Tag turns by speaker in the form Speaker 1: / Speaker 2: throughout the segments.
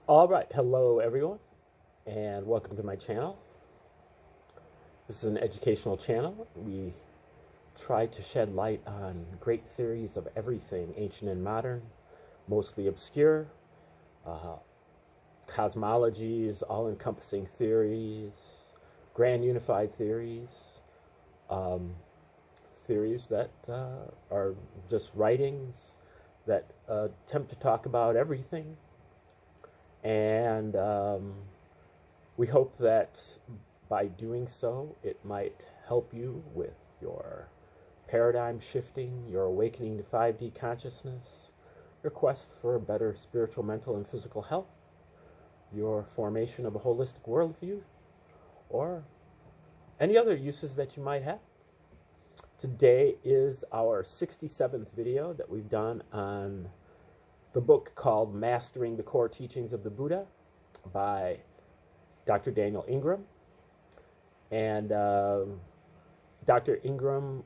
Speaker 1: All right, hello everyone, and welcome to my channel. This is an educational channel. We try to shed light on great theories of everything, ancient and modern, mostly obscure, cosmologies, all-encompassing theories, grand unified theories, theories that are just writings that attempt to talk about everything. And we hope that by doing so, it might help you with your paradigm shifting, your awakening to 5D consciousness, your quest for a better spiritual, mental, and physical health, your formation of a holistic worldview, or any other uses that you might have. Today is our 67th video that we've done on the book called Mastering the Core Teachings of the Buddha by Dr. Daniel Ingram. And Dr. Ingram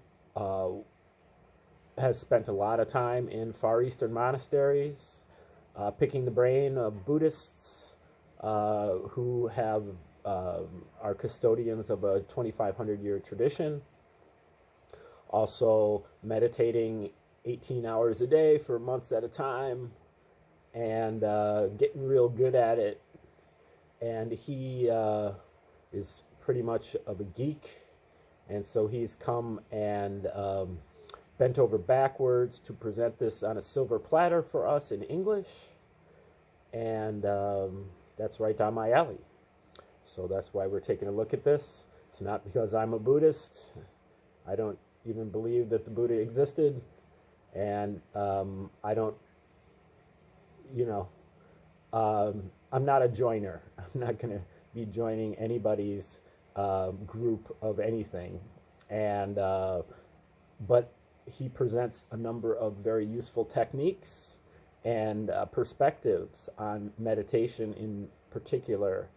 Speaker 1: has spent a lot of time in Far Eastern monasteries, picking the brain of Buddhists who are custodians of a 2,500-year tradition, also meditating 18 hours a day for months at a time, and getting real good at it. And he is pretty much of a geek, and so he's come and bent over backwards to present this on a silver platter for us in English, and that's right down my alley. So that's why we're taking a look at this. It's not because I'm a Buddhist. I don't even believe that the Buddha existed. And I don't, I'm not a joiner. I'm not going to be joining anybody's group of anything. And but he presents a number of very useful techniques and perspectives on meditation in particular.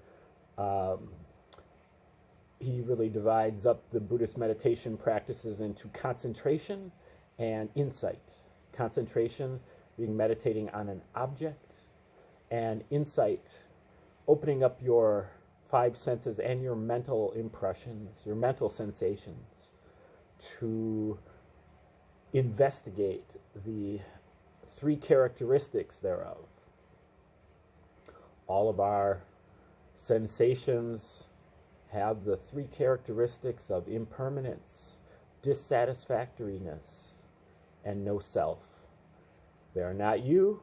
Speaker 1: He really divides up the Buddhist meditation practices into concentration and insight. Concentration being meditating on an object, and insight opening up your five senses and your mental impressions, your mental sensations, to investigate the three characteristics thereof. All of our sensations have the three characteristics of impermanence, dissatisfactoriness, and no self. They are not you.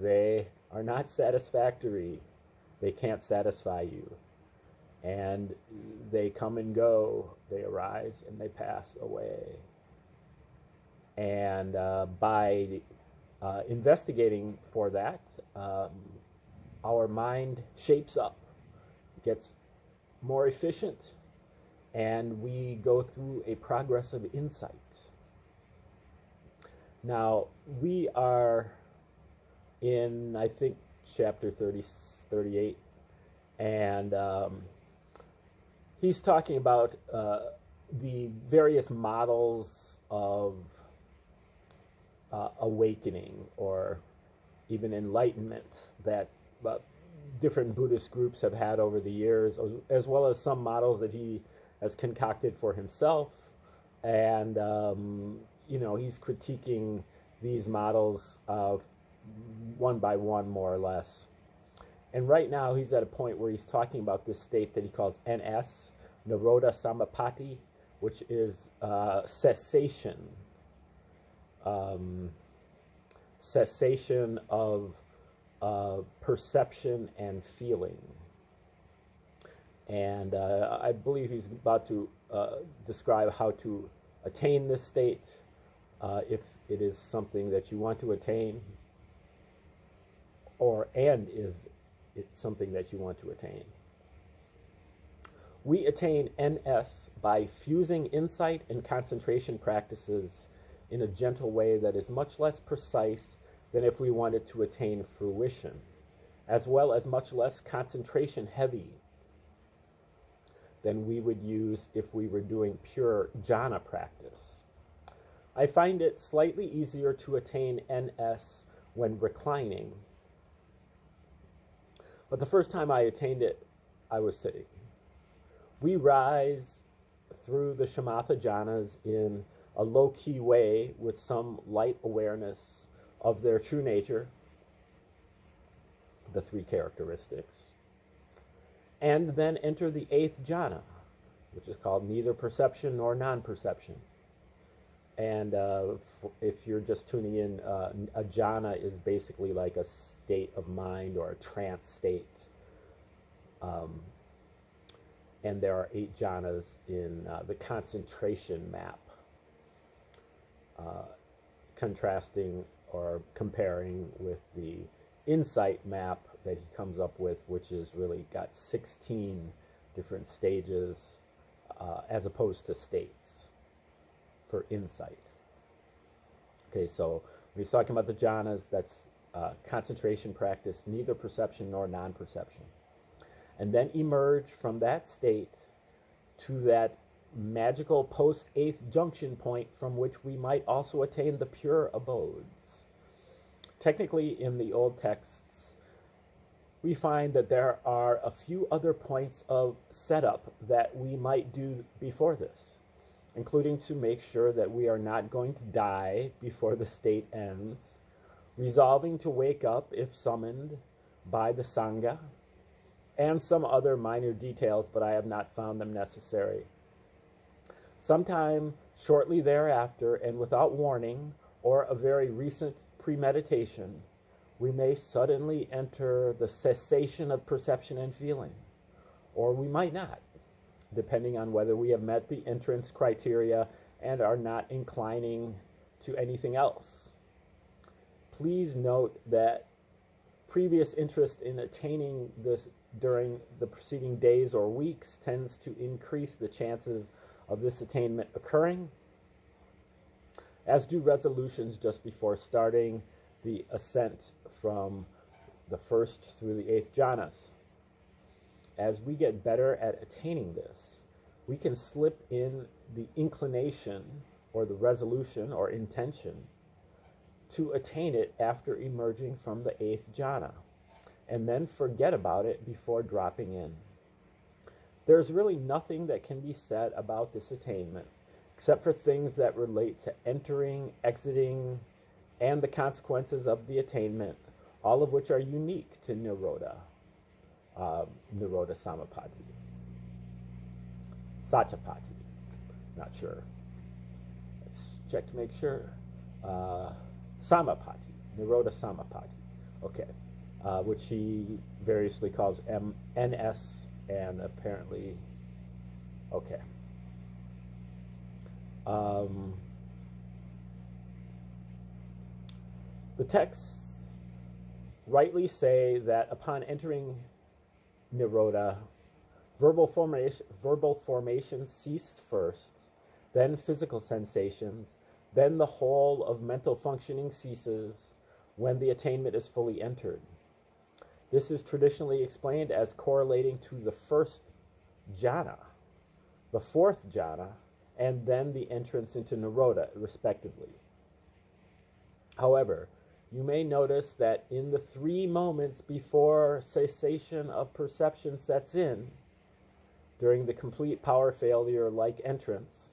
Speaker 1: They are not satisfactory. They can't satisfy you. And they come and go. They arise and they pass away. And by investigating for that, our mind shapes up, gets more efficient, and we go through a progressive insight. Now, we are in, I think, chapter 38, and he's talking about the various models of awakening or even enlightenment that different Buddhist groups have had over the years, as well as some models that he has concocted for himself. And he's critiquing these models one by one, more or less. And right now, he's at a point where he's talking about this state that he calls NS, Nirodha Samapatti, which is cessation. Cessation of perception and feeling. And I believe he's about to describe how to attain this state, if it is something that you want to attain, and is it something that you want to attain. We attain NS by fusing insight and concentration practices in a gentle way that is much less precise than if we wanted to attain fruition, as well as much less concentration heavy than we would use if we were doing pure jhana practice. I find it slightly easier to attain NS when reclining. But the first time I attained it, I was sitting. We rise through the shamatha jhanas in a low-key way with some light awareness of their true nature, the three characteristics, and then enter the eighth jhana, which is called neither perception nor non-perception. And if you're just tuning in, a jhana is basically like a state of mind or a trance state. And there are 8 jhanas in the concentration map, contrasting or comparing with the insight map that he comes up with, which is really got 16 different stages as opposed to states for insight. Okay, so when he's talking about the jhanas, that's concentration practice, neither perception nor non-perception. And then emerge from that state to that magical post-eighth junction point from which we might also attain the pure abodes. Technically, in the old texts, we find that there are a few other points of setup that we might do before this, including to make sure that we are not going to die before the state ends, resolving to wake up if summoned by the Sangha, and some other minor details, but I have not found them necessary. Sometime shortly thereafter, and without warning or a very recent premeditation, we may suddenly enter the cessation of perception and feeling, or we might not, depending on whether we have met the entrance criteria and are not inclining to anything else. Please note that previous interest in attaining this during the preceding days or weeks tends to increase the chances of this attainment occurring, as do resolutions just before starting the ascent from the first through the eighth jhanas. As we get better at attaining this, we can slip in the inclination or the resolution or intention to attain it after emerging from the eighth jhana, and then forget about it before dropping in. There's really nothing that can be said about this attainment, except for things that relate to entering, exiting, and the consequences of the attainment, all of which are unique to Nirodha, Nirodha Samapatti. Satyapatti, not sure. Let's check to make sure. Samapatti, Nirodha Samapatti. Okay. Which he variously calls NS and apparently, okay. The texts rightly say that upon entering Nirodha, verbal formation ceased first, then physical sensations, then the whole of mental functioning ceases when the attainment is fully entered. This is traditionally explained as correlating to the first jhana, the fourth jhana, and then the entrance into Nirodha, respectively. However, you may notice that in the 3 moments before cessation of perception sets in, during the complete power failure-like entrance,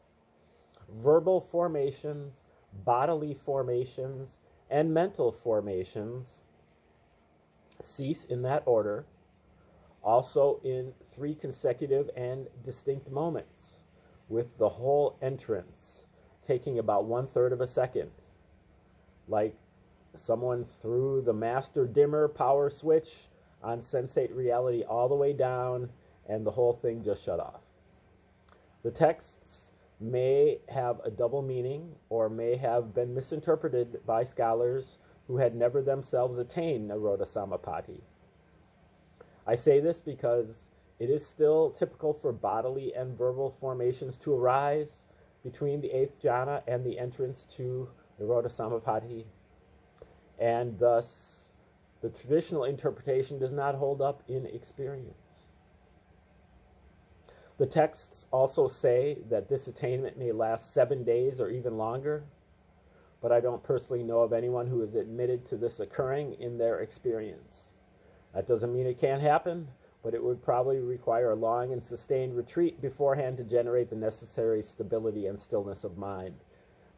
Speaker 1: verbal formations, bodily formations, and mental formations cease in that order, also in 3 consecutive and distinct moments, with the whole entrance taking about 1/3 of a second, like someone threw the master dimmer power switch on sensate reality all the way down and the whole thing just shut off. The texts may have a double meaning or may have been misinterpreted by scholars who had never themselves attained Nirodha Samapatti. I say this because it is still typical for bodily and verbal formations to arise between the 8th jhana and the entrance to Nirodha Samapatti, and thus the traditional interpretation does not hold up in experience. The texts also say that this attainment may last 7 days or even longer, but I don't personally know of anyone who has admitted to this occurring in their experience. That doesn't mean it can't happen, but it would probably require a long and sustained retreat beforehand to generate the necessary stability and stillness of mind.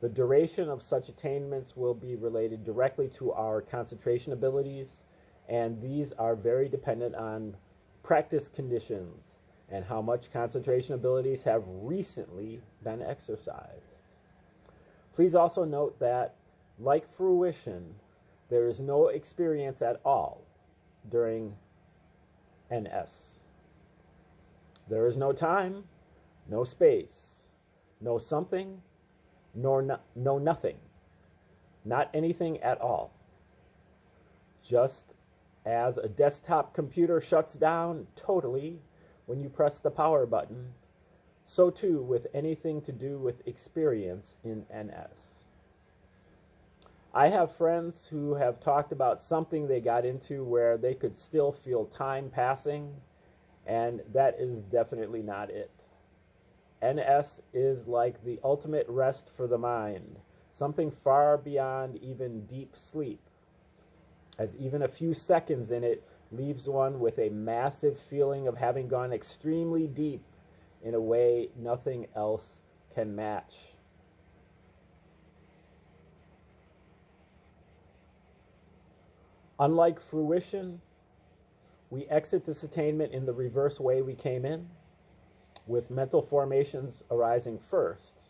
Speaker 1: The duration of such attainments will be related directly to our concentration abilities, and these are very dependent on practice conditions and how much concentration abilities have recently been exercised. Please also note that, like fruition, there is no experience at all during NS. There is no time, no space, no something, no nothing, not anything at all. Just as a desktop computer shuts down totally when you press the power button, so too with anything to do with experience in NS. I have friends who have talked about something they got into where they could still feel time passing, and that is definitely not it. NS is like the ultimate rest for the mind, something far beyond even deep sleep, as even a few seconds in it leaves one with a massive feeling of having gone extremely deep in a way nothing else can match. Unlike fruition, we exit this attainment in the reverse way we came in, with mental formations arising first,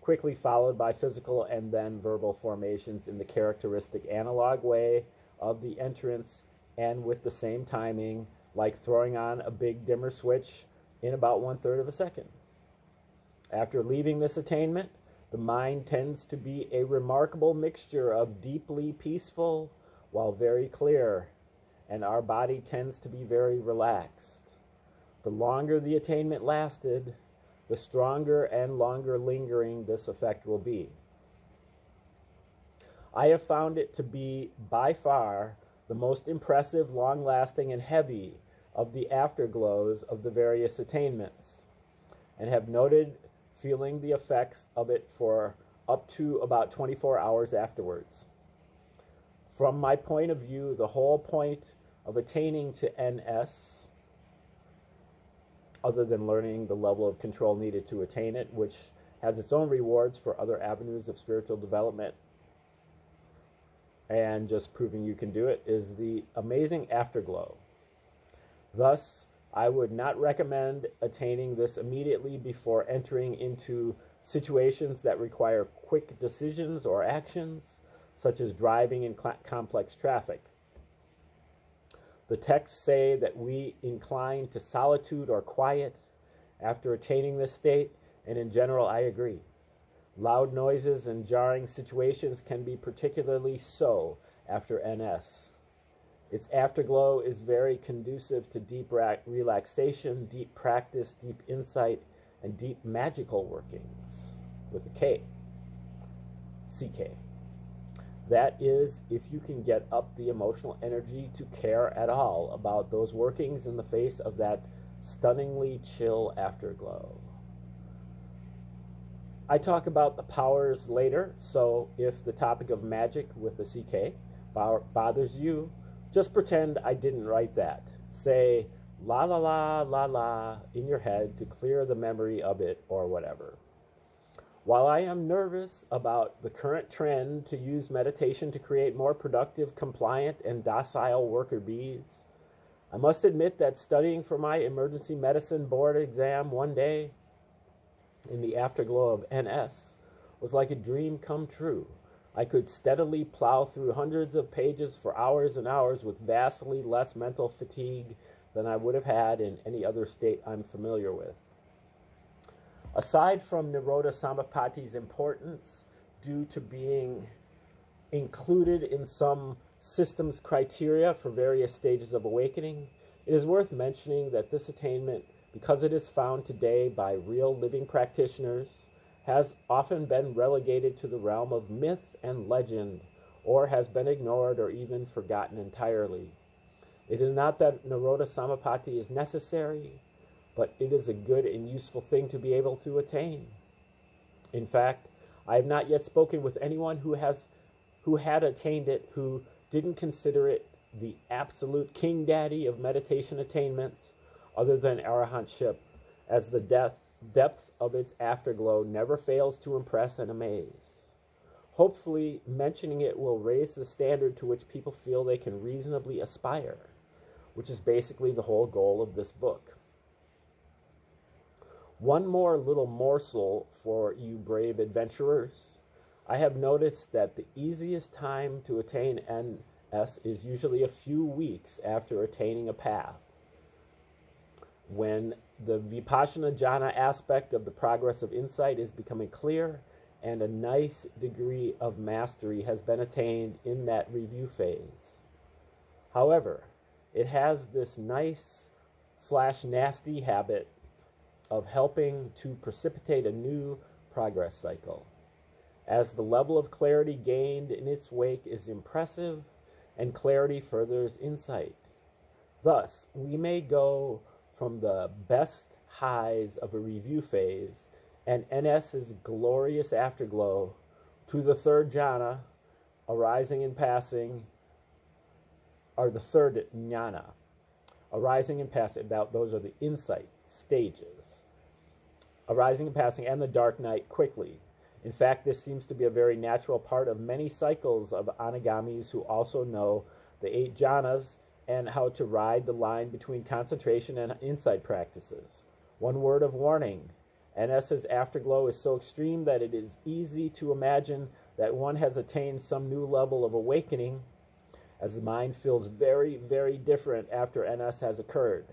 Speaker 1: quickly followed by physical and then verbal formations in the characteristic analog way of the entrance, and with the same timing, like throwing on a big dimmer switch in about 1/3 of a second. After leaving this attainment, the mind tends to be a remarkable mixture of deeply peaceful while very clear, and our body tends to be very relaxed. The longer the attainment lasted, the stronger and longer lingering this effect will be. I have found it to be by far the most impressive, long-lasting, and heavy of the afterglows of the various attainments, and have noted feeling the effects of it for up to about 24 hours afterwards. From my point of view, the whole point of attaining to NS, other than learning the level of control needed to attain it, which has its own rewards for other avenues of spiritual development, and just proving you can do it, is the amazing afterglow. Thus, I would not recommend attaining this immediately before entering into situations that require quick decisions or actions, such as driving in complex traffic. The texts say that we incline to solitude or quiet after attaining this state, and in general I agree. Loud noises and jarring situations can be particularly so after NS. Its afterglow is very conducive to deep relaxation, deep practice, deep insight, and deep magical workings, with a K, CK. That is, if you can get up the emotional energy to care at all about those workings in the face of that stunningly chill afterglow. I talk about the powers later, so if the topic of magic with the CK bothers you, just pretend I didn't write that. Say la la la la la in your head to clear the memory of it or whatever. While I am nervous about the current trend to use meditation to create more productive, compliant, and docile worker bees, I must admit that studying for my emergency medicine board exam one day in the afterglow of NS was like a dream come true. I could steadily plow through hundreds of pages for hours and hours with vastly less mental fatigue than I would have had in any other state I'm familiar with. Aside from Nirodha Samapatti's importance due to being included in some systems criteria for various stages of awakening, it is worth mentioning that this attainment, because it is found today by real living practitioners, has often been relegated to the realm of myth and legend, or has been ignored or even forgotten entirely. It is not that Nirodha Samapatti is necessary, but it is a good and useful thing to be able to attain. In fact, I have not yet spoken with anyone who had attained it who didn't consider it the absolute king daddy of meditation attainments, other than arahantship, as the depth of its afterglow never fails to impress and amaze. Hopefully, mentioning it will raise the standard to which people feel they can reasonably aspire, which is basically the whole goal of this book. One more little morsel for you brave adventurers. I have noticed that the easiest time to attain NS is usually a few weeks after attaining a path, when the Vipassana jhana aspect of the progress of insight is becoming clear and a nice degree of mastery has been attained in that review phase. However, it has this nice/nasty habit of helping to precipitate a new progress cycle, as the level of clarity gained in its wake is impressive and clarity furthers insight. Thus, we may go from the best highs of a review phase and NS's glorious afterglow to the third jhana, arising and passing, or the third jnana, arising and passing. Those are the insight stages. Arising and passing, and the dark night quickly. In fact, this seems to be a very natural part of many cycles of anagamis who also know the 8 jhanas and how to ride the line between concentration and insight practices. One word of warning: NS's afterglow is so extreme that it is easy to imagine that one has attained some new level of awakening, as the mind feels very, very different after NS has occurred,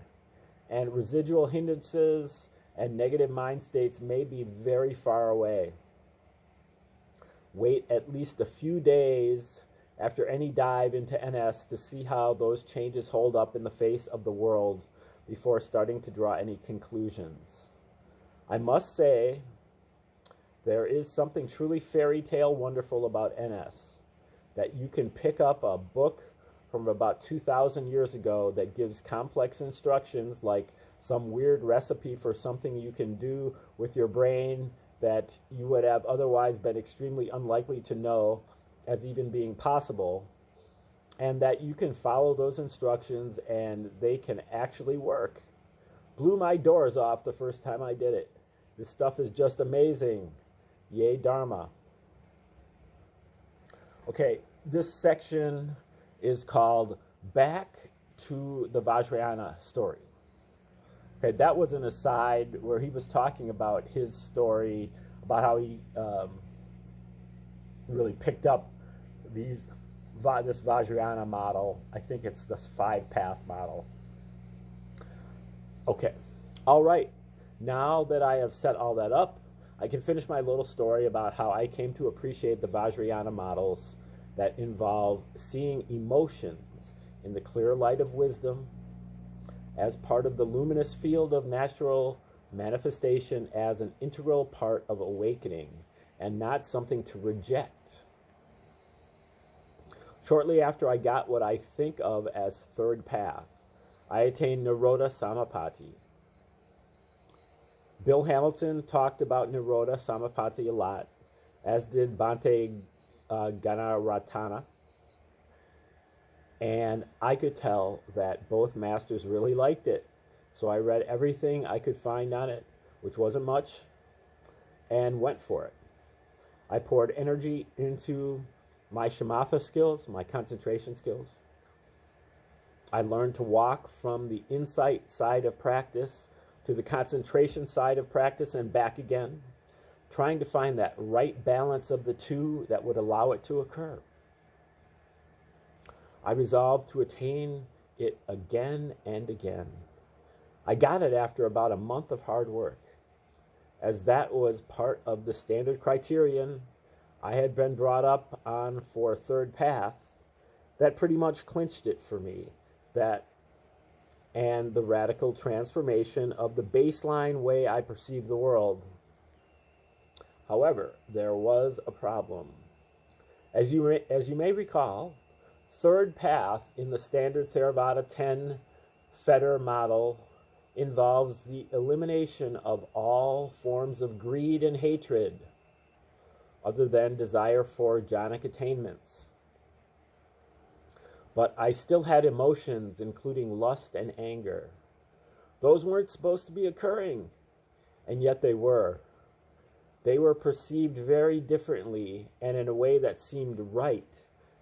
Speaker 1: and residual hindrances and negative mind states may be very far away. Wait at least a few days after any dive into NS to see how those changes hold up in the face of the world before starting to draw any conclusions. I must say, there is something truly fairy tale wonderful about NS, that you can pick up a book from about 2,000 years ago that gives complex instructions, like some weird recipe for something you can do with your brain that you would have otherwise been extremely unlikely to know as even being possible, and that you can follow those instructions and they can actually work. Blew my doors off the first time I did it. This stuff is just amazing. Yay, Dharma. Okay, this section is called Back to the Vajrayana Story. Okay, that was an aside where he was talking about his story, about how he really picked up this Vajrayana model. I think it's this 5-path model. Okay, all right. Now that I have set all that up, I can finish my little story about how I came to appreciate the Vajrayana models that involve seeing emotions in the clear light of wisdom as part of the luminous field of natural manifestation, as an integral part of awakening and not something to reject. Shortly after I got what I think of as third path, I attained Nirodha Samapatti. Bill Hamilton talked about Nirodha Samapatti a lot, as did Bhante Ganaratana. And I could tell that both masters really liked it. So I read everything I could find on it, which wasn't much, and went for it. I poured energy into my shamatha skills, my concentration skills. I learned to walk from the insight side of practice to the concentration side of practice and back again, trying to find that right balance of the two that would allow it to occur. I resolved to attain it again and again. I got it after about a month of hard work, as that was part of the standard criterion I had been brought up on for third path. That pretty much clinched it for me, and the radical transformation of the baseline way I perceive the world. However, there was a problem. As you may recall, third path in the standard Theravada 10 fetter model involves the elimination of all forms of greed and hatred other than desire for jhanic attainments. but I still had emotions, including lust and anger. Those weren't supposed to be occurring, and yet they were. They were perceived very differently and in a way that seemed right,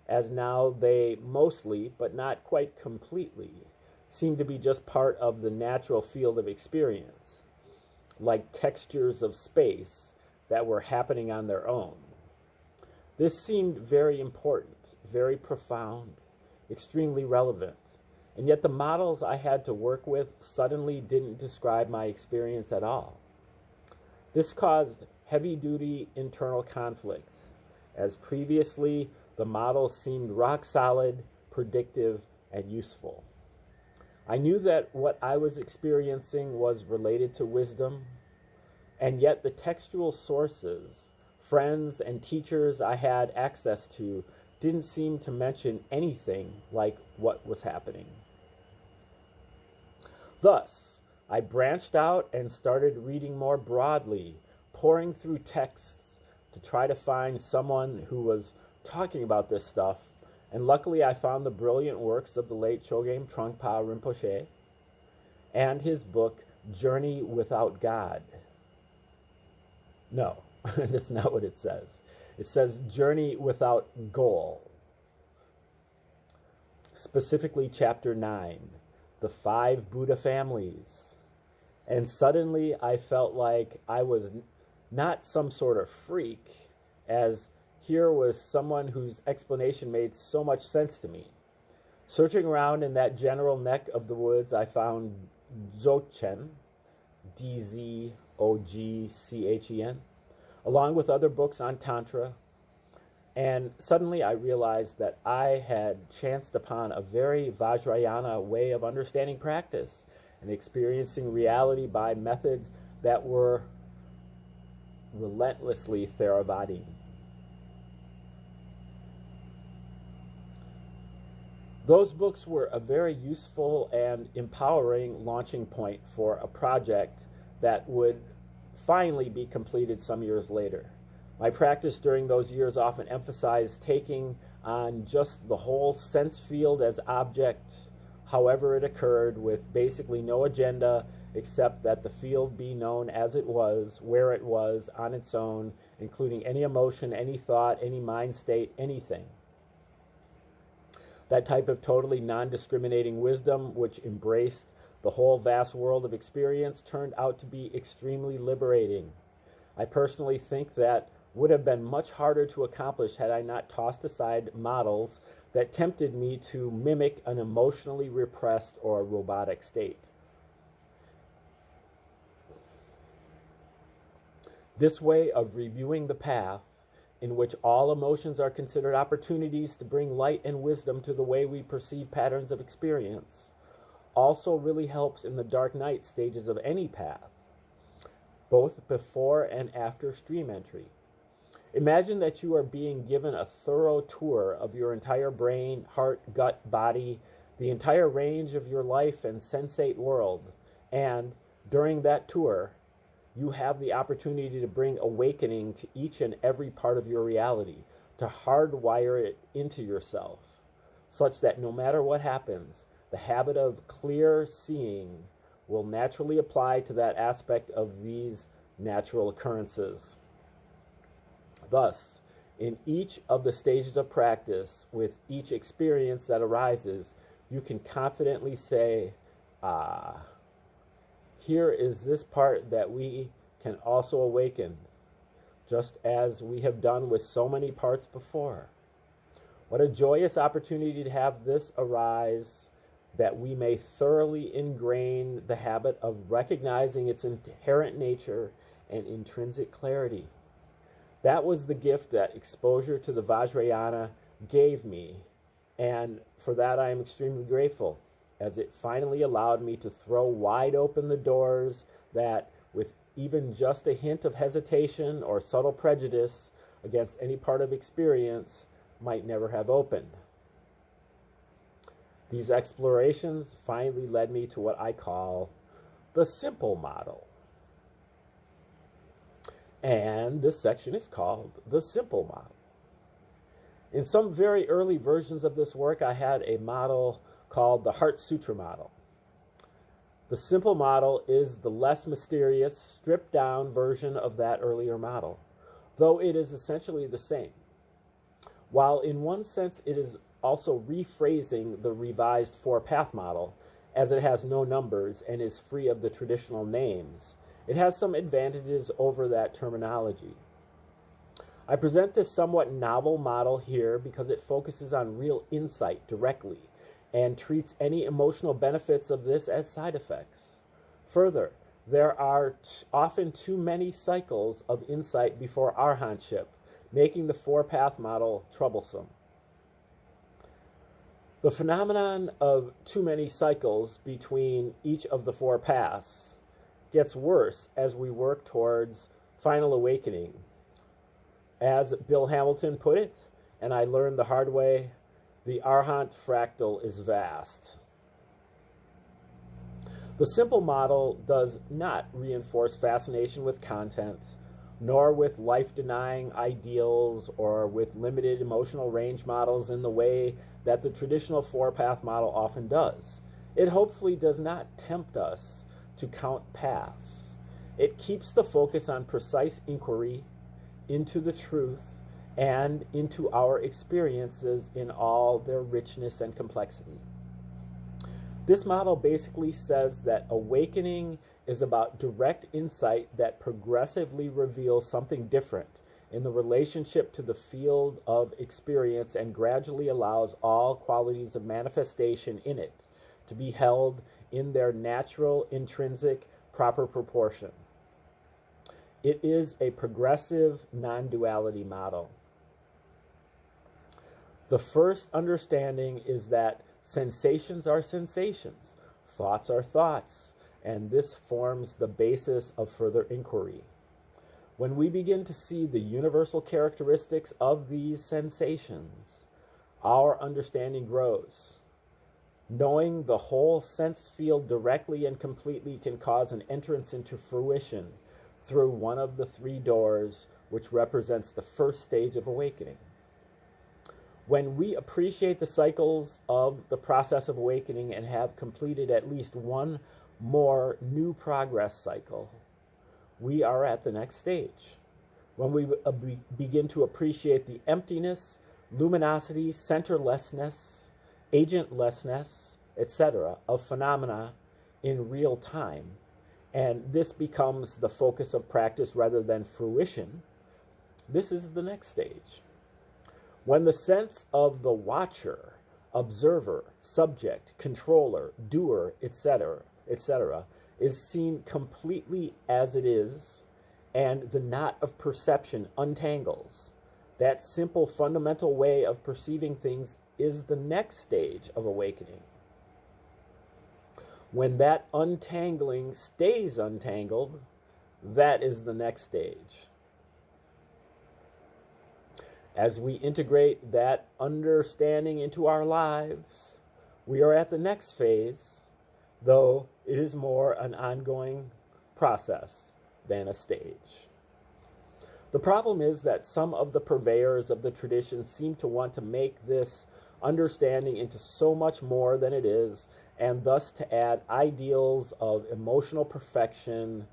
Speaker 1: as now they mostly, but not quite completely, seem to be just part of the natural field of experience, like textures of space that were happening on their own. This seemed very important, very profound, extremely relevant, and yet the models I had to work with suddenly didn't describe my experience at all. This caused heavy-duty internal conflict, as previously the models seemed rock solid, predictive, and useful. I knew that what I was experiencing was related to wisdom, and yet the textual sources, friends, and teachers I had access to didn't seem to mention anything like what was happening. Thus, I branched out and started reading more broadly, pouring through texts to try to find someone who was talking about this stuff, and luckily I found the brilliant works of the late Chogyam Trungpa Rinpoche and his book, Journey Without God. No, that's not what it says. It says Journey Without Goal. Specifically, Chapter 9, The 5 Buddha Families. And suddenly I felt like I was not some sort of freak, as here was someone whose explanation made so much sense to me. Searching around in that general neck of the woods, I found Dzogchen, D-Z-O-G-C-H-E-N, along with other books on Tantra, and suddenly I realized that I had chanced upon a very Vajrayana way of understanding practice and experiencing reality by methods that were relentlessly Theravada. Those books were a very useful and empowering launching point for a project that would finally be completed some years later. My practice during those years often emphasized taking on just the whole sense field as object, however it occurred, with basically no agenda except that the field be known as it was, where it was, on its own, including any emotion, any thought, any mind state, anything. That type of totally non-discriminating wisdom, which embraced the whole vast world of experience, turned out to be extremely liberating. I personally think that would have been much harder to accomplish had I not tossed aside models that tempted me to mimic an emotionally repressed or robotic state. This way of reviewing the path, in which all emotions are considered opportunities to bring light and wisdom to the way we perceive patterns of experience, also really helps in the dark night stages of any path, both before and after stream entry. Imagine that you are being given a thorough tour of your entire brain, heart, gut, body, the entire range of your life and sensate world, and during that tour, you have the opportunity to bring awakening to each and every part of your reality, to hardwire it into yourself, such that no matter what happens, the habit of clear seeing will naturally apply to that aspect of these natural occurrences. Thus, in each of the stages of practice, with each experience that arises, you can confidently say, here is this part that we can also awaken, just as we have done with so many parts before. What a joyous opportunity to have this arise, that we may thoroughly ingrain the habit of recognizing its inherent nature and intrinsic clarity. That was the gift that exposure to the Vajrayana gave me, and for that I am extremely grateful, as it finally allowed me to throw wide open the doors that, with even just a hint of hesitation or subtle prejudice against any part of experience, might never have opened. These explorations finally led me to what I call the simple model. And this section is called the simple model. In some very early versions of this work, I had a model called the Heart Sutra model. The simple model is the less mysterious, stripped down version of that earlier model, though it is essentially the same. While in one sense it is also rephrasing the revised four-path model, as it has no numbers and is free of the traditional names, it has some advantages over that terminology. I present this somewhat novel model here because it focuses on real insight directly and treats any emotional benefits of this as side effects. Further, there are often too many cycles of insight before arhantship, making the four-path model troublesome. The phenomenon of too many cycles between each of the four paths gets worse as we work towards final awakening. As Bill Hamilton put it, and I learned the hard way, the Arhat fractal is vast. The simple model does not reinforce fascination with content, nor with life-denying ideals or with limited emotional range models in the way that the traditional four-path model often does. It hopefully does not tempt us to count paths. It keeps the focus on precise inquiry into the truth and into our experiences in all their richness and complexity. This model basically says that awakening is about direct insight that progressively reveals something different in the relationship to the field of experience and gradually allows all qualities of manifestation in it to be held in their natural, intrinsic, proper proportion. It is a progressive non-duality model. The first understanding is that sensations are sensations, thoughts are thoughts, and this forms the basis of further inquiry. When we begin to see the universal characteristics of these sensations, our understanding grows. Knowing the whole sense field directly and completely can cause an entrance into fruition through one of the three doors, which represents the first stage of awakening. When we appreciate the cycles of the process of awakening and have completed at least one more new progress cycle, we are at the next stage. When we begin to appreciate the emptiness, luminosity, centerlessness, agentlessness, etc., of phenomena in real time, and this becomes the focus of practice rather than fruition, this is the next stage. When the sense of the watcher, observer, subject, controller, doer, etc., is seen completely as it is, and the knot of perception untangles, that simple fundamental way of perceiving things is the next stage of awakening. When that untangling stays untangled, that is the next stage. As we integrate that understanding into our lives, we are at the next phase, though it is more an ongoing process than a stage. The problem is that some of the purveyors of the tradition seem to want to make this understanding into so much more than it is, and thus to add ideals of emotional perfection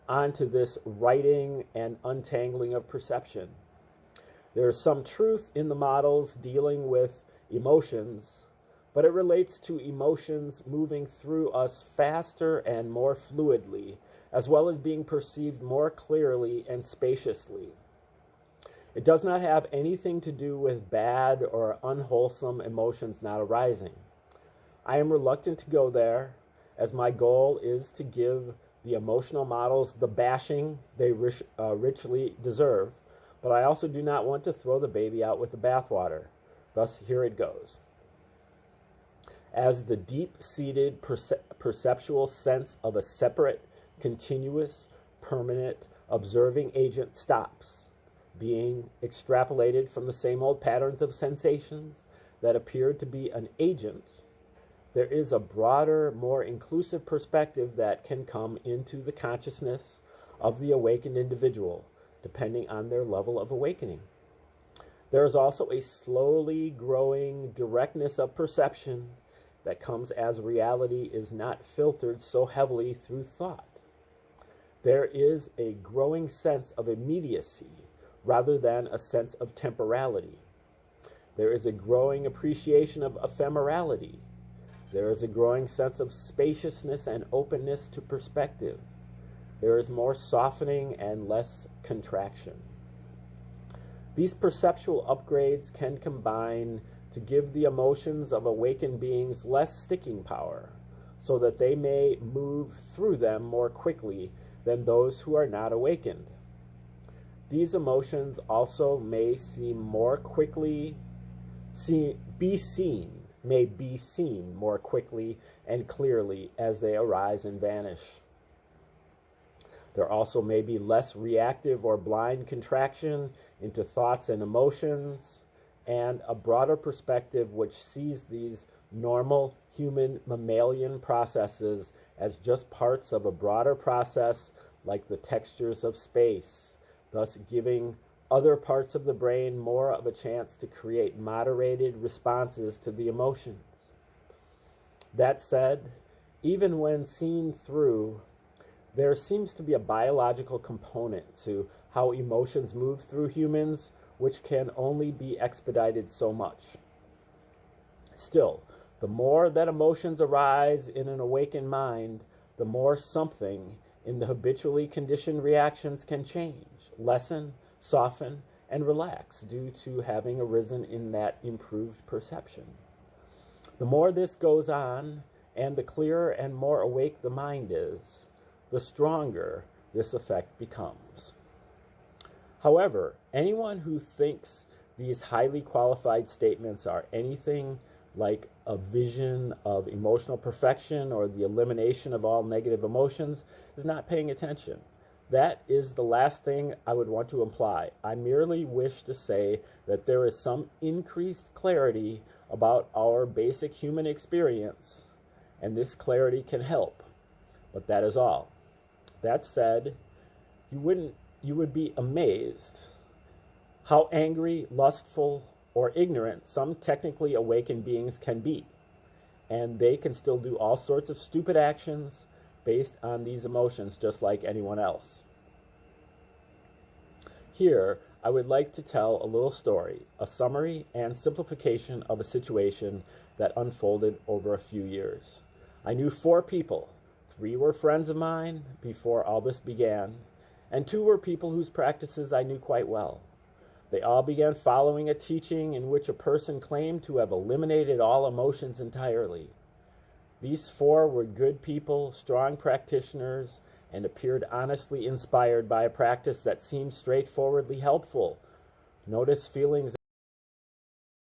Speaker 1: onto this writing and untangling of perception. There is some truth in the models dealing with emotions, but it relates to emotions moving through us faster and more fluidly, as well as being perceived more clearly and spaciously. It does not have anything to do with bad or unwholesome emotions not arising. I am reluctant to go there, as my goal is to give the emotional models the bashing they richly deserve, but I also do not want to throw the baby out with the bathwater. Thus, here it goes. As the deep-seated perceptual sense of a separate, continuous, permanent, observing agent stops, being extrapolated from the same old patterns of sensations that appeared to be an agent, there is a broader, more inclusive perspective that can come into the consciousness of the awakened individual, depending on their level of awakening. There is also a slowly growing directness of perception that comes as reality is not filtered so heavily through thought. There is a growing sense of immediacy rather than a sense of temporality. There is a growing appreciation of ephemerality. There is a growing sense of spaciousness and openness to perspective. There is more softening and less contraction. These perceptual upgrades can combine to give the emotions of awakened beings less sticking power, so that they may move through them more quickly than those who are not awakened. These emotions also may be seen more quickly and clearly as they arise and vanish. There also may be less reactive or blind contraction into thoughts and emotions, and a broader perspective which sees these normal human mammalian processes as just parts of a broader process like the textures of space, thus giving other parts of the brain more of a chance to create moderated responses to the emotions. That said, even when seen through, there seems to be a biological component to how emotions move through humans, which can only be expedited so much. Still, the more that emotions arise in an awakened mind, the more something in the habitually conditioned reactions can change, lessen, soften, and relax due to having arisen in that improved perception. The more this goes on, and the clearer and more awake the mind is, the stronger this effect becomes. However, anyone who thinks these highly qualified statements are anything like a vision of emotional perfection or the elimination of all negative emotions is not paying attention. That is the last thing I would want to imply. I merely wish to say that there is some increased clarity about our basic human experience, and this clarity can help, but that is all. That said, you would be amazed how angry, lustful, or ignorant some technically awakened beings can be, and they can still do all sorts of stupid actions based on these emotions just like anyone else. Here, I would like to tell a little story, a summary and simplification of a situation that unfolded over a few years. I knew 4 people. 3 were friends of mine before all this began, and 2 were people whose practices I knew quite well. They all began following a teaching in which a person claimed to have eliminated all emotions entirely. These 4 were good people, strong practitioners, and appeared honestly inspired by a practice that seemed straightforwardly helpful. Notice feelings